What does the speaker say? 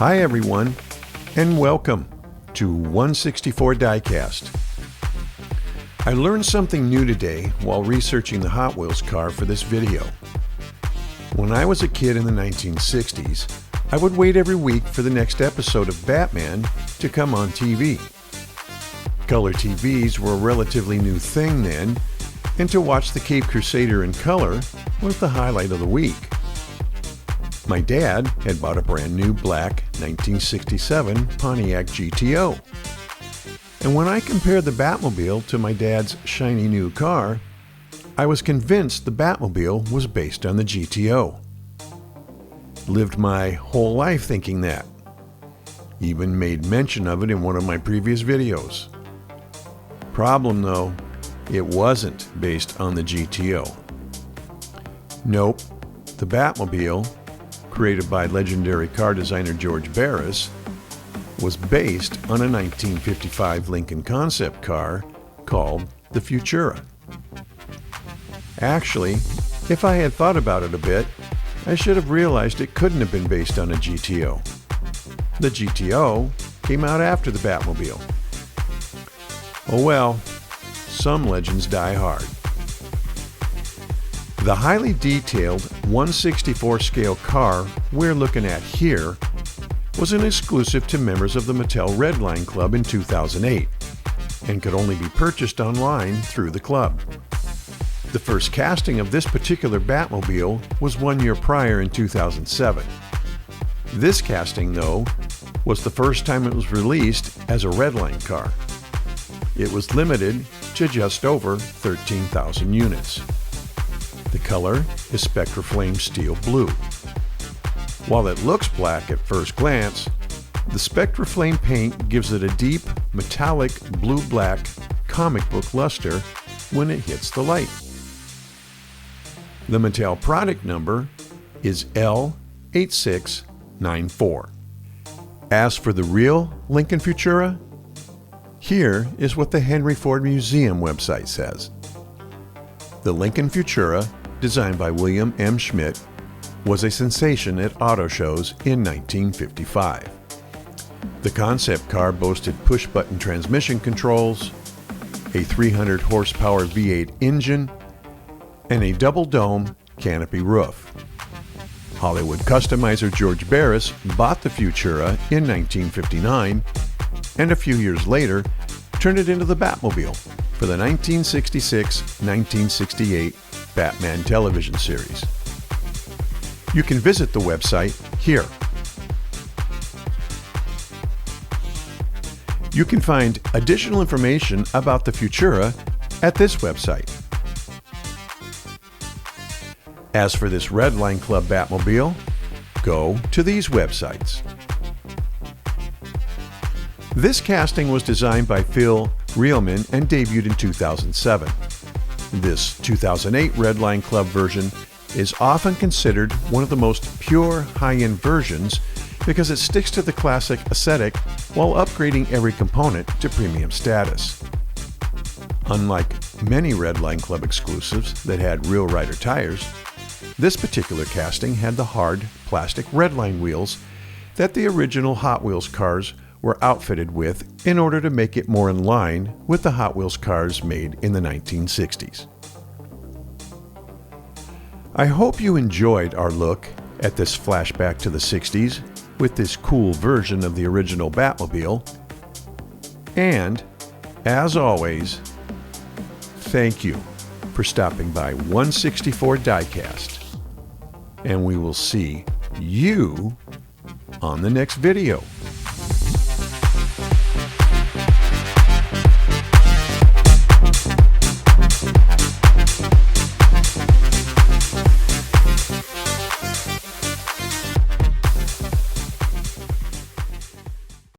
Hi everyone, and welcome to 164 Diecast. I learned something new today while researching the Hot Wheels car for this video. When I was a kid in the 1960s, I would wait every week for the next episode of Batman to come on TV. Color TVs were a relatively new thing then, and to watch the Cape Crusader in color was the highlight of the week. My dad had bought a brand new black 1967 Pontiac GTO. And when I compared the Batmobile to my dad's shiny new car, I was convinced the Batmobile was based on the GTO. Lived my whole life thinking that. Even made mention of it in one of my previous videos. Problem though, it wasn't based on the GTO. Nope, the Batmobile, created by legendary car designer George Barris, was based on a 1955 Lincoln concept car called the Futura. Actually, if I had thought about it a bit, I should have realized it couldn't have been based on a GTO. The GTO came out after the Batmobile. Oh well, some legends die hard. The highly detailed 1/64 scale car we're looking at here was an exclusive to members of the Mattel Red Line Club in 2008 and could only be purchased online through the club. The first casting of this particular Batmobile was 1 year prior in 2007. This casting, though, was the first time it was released as a Red Line car. It was limited to just over 13,000 units. The color is Spectraflame Steel Blue. While it looks black at first glance, the Spectraflame paint gives it a deep, metallic blue-black comic book luster when it hits the light. The Mattel product number is L8694. As for the real Lincoln Futura, here is what the Henry Ford Museum website says. The Lincoln Futura, designed by William M. Schmidt, was a sensation at auto shows in 1955. The concept car boasted push-button transmission controls, a 300 horsepower V8 engine, and a double-dome canopy roof. Hollywood customizer George Barris bought the Futura in 1959 and a few years later turned it into the Batmobile for the 1966-1968 Batman television series. You can visit the website here. You can find additional information about the Futura at this website. As for this Red Line Club Batmobile, go to these websites. This casting was designed by Phil Reelman and debuted in 2007. This 2008 Red Line Club version is often considered one of the most pure high-end versions because it sticks to the classic aesthetic while upgrading every component to premium status. Unlike many Red Line Club exclusives that had real rider tires, this particular casting had the hard plastic Red Line wheels that the original Hot Wheels cars were outfitted with in order to make it more in line with the Hot Wheels cars made in the 1960s. I hope you enjoyed our look at this flashback to the 60s with this cool version of the original Batmobile. And, as always, thank you for stopping by 164 Diecast. And we will see you on the next video.